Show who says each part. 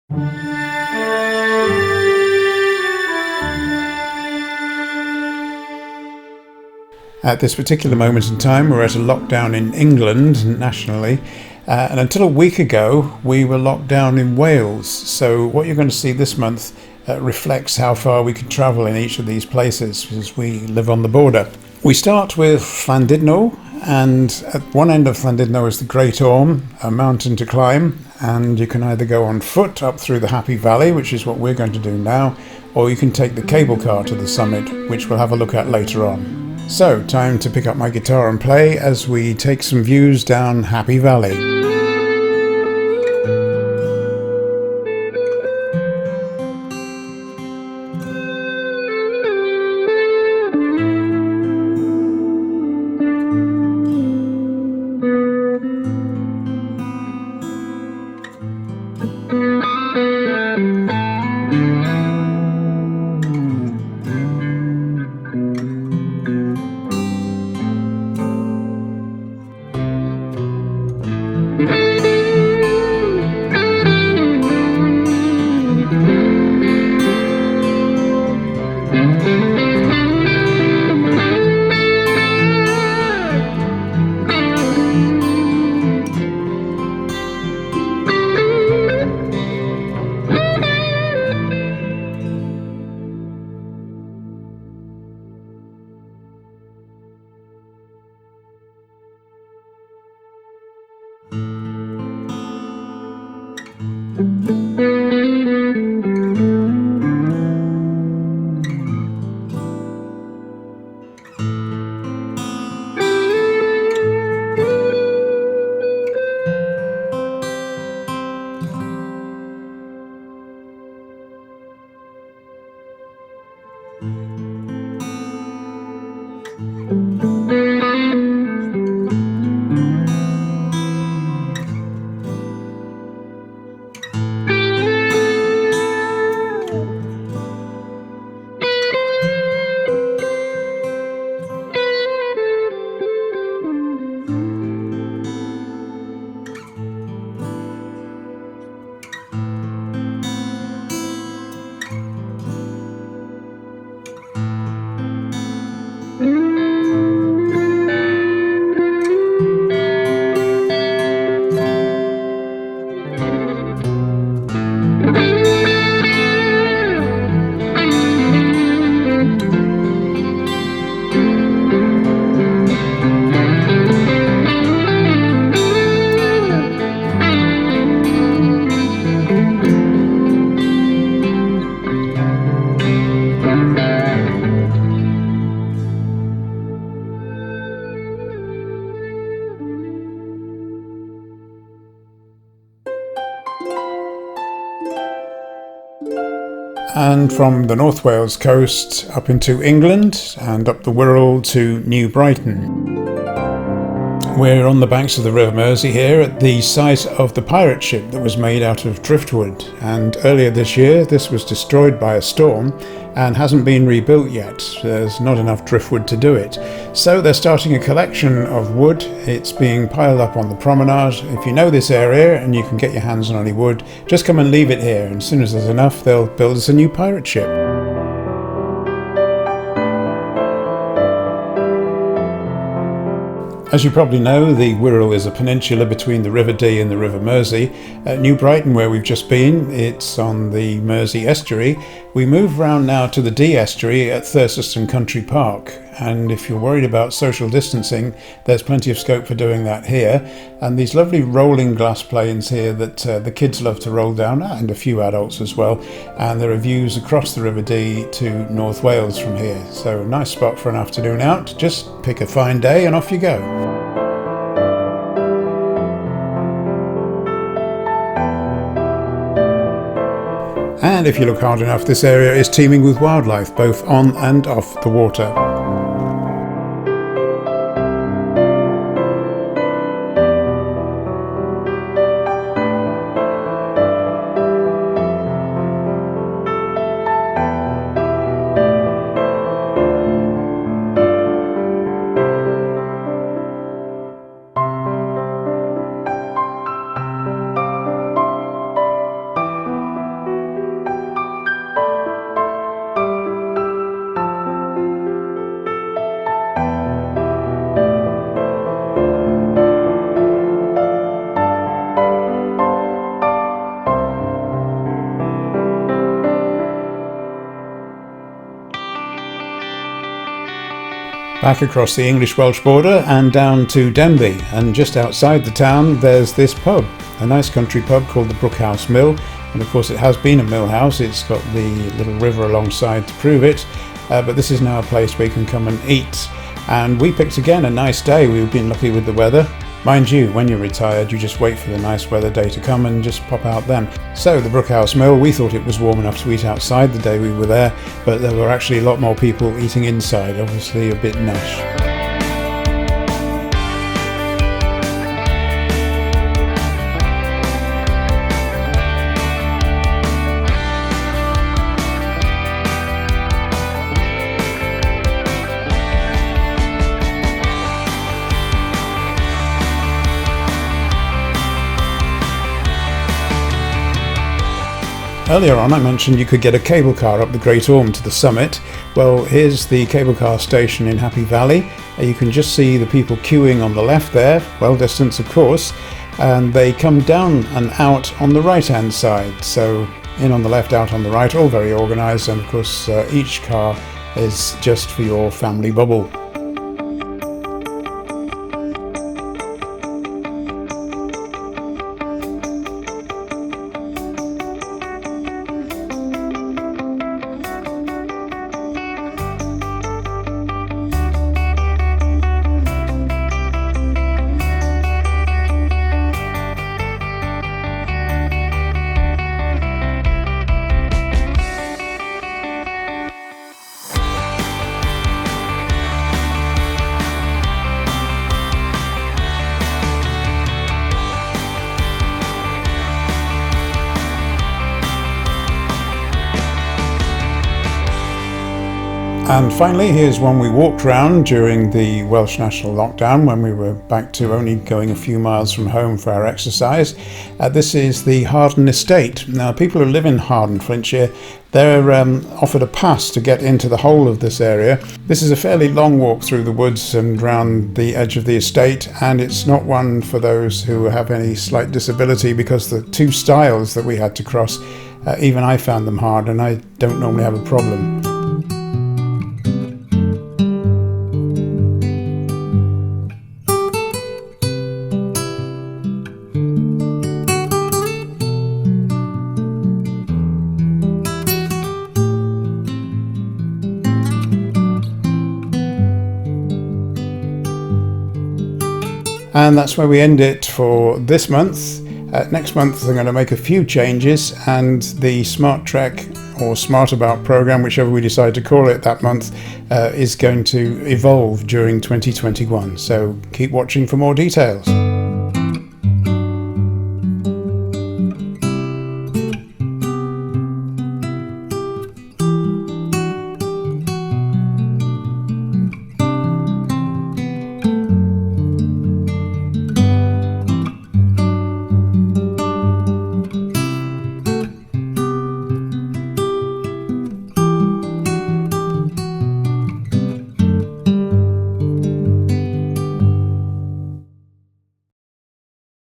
Speaker 1: At this particular moment in time, we're at a lockdown in England nationally, and until a week ago, we were locked down in Wales. So what you're going to see this month reflects how far we can travel in each of these places, because we live on the border. We start with Llandudno, and at one end of Llandudno is the Great Orme, a mountain to climb, and you can either go on foot up through the Happy Valley, which is what we're going to do now, or you can take the cable car to the summit, which we'll have a look at later on. So, time to pick up my guitar and play as we take some views down Happy Valley. And from the North Wales coast up into England and up the Wirral to New Brighton. We're on the banks of the River Mersey here at the site of the pirate ship that was made out of driftwood, and earlier this year this was destroyed by a storm and hasn't been rebuilt yet. There's not enough driftwood to do it. So they're starting a collection of wood. It's being piled up on the promenade. If you know this area and you can get your hands on any wood, just come and leave it here, and as soon as there's enough they'll build us a new pirate ship. As you probably know, the Wirral is a peninsula between the River Dee and the River Mersey. At New Brighton, where we've just been, it's on the Mersey estuary. We move round now to the Dee estuary at Thuirstaston Country Park. And if you're worried about social distancing, there's plenty of scope for doing that here. And these lovely rolling glass planes here that the kids love to roll down, and a few adults as well. And there are views across the River Dee to North Wales from here. So a nice spot for an afternoon out. Just pick a fine day and off you go. And if you look hard enough, this area is teeming with wildlife, both on and off the water. Back across the English-Welsh border and down to Denbigh, and just outside the town there's this pub, a nice country pub called the Brookhouse Mill, and of course it has been a mill house. It's got the little river alongside to prove it, but this is now a place where you can come and eat. And we picked again a nice day. We've been lucky with the weather. Mind you, when you're retired, you just wait for the nice weather day to come and just pop out then. So the Brookhouse Mill, we thought it was warm enough to eat outside the day we were there, but there were actually a lot more people eating inside, obviously a bit nash. Earlier on I mentioned you could get a cable car up the Great Orme to the summit. Well, here's the cable car station in Happy Valley. You can just see the people queuing on the left there, well distance of course, and they come down and out on the right hand side. So in on the left, out on the right, all very organised, and of course each car is just for your family bubble. And finally, here's one we walked round during the Welsh national lockdown when we were back to only going a few miles from home for our exercise. This is the Harden Estate. Now, people who live in Harden, Flintshire, they're offered a pass to get into the whole of this area. This is a fairly long walk through the woods and round the edge of the estate, and it's not one for those who have any slight disability, because the two stiles that we had to cross, even I found them hard, and I don't normally have a problem. And that's where we end it for this month. Next month I'm going to make a few changes, and the Smart Trek or Smart About program, whichever we decide to call it that month, is going to evolve during 2021. So keep watching for more details.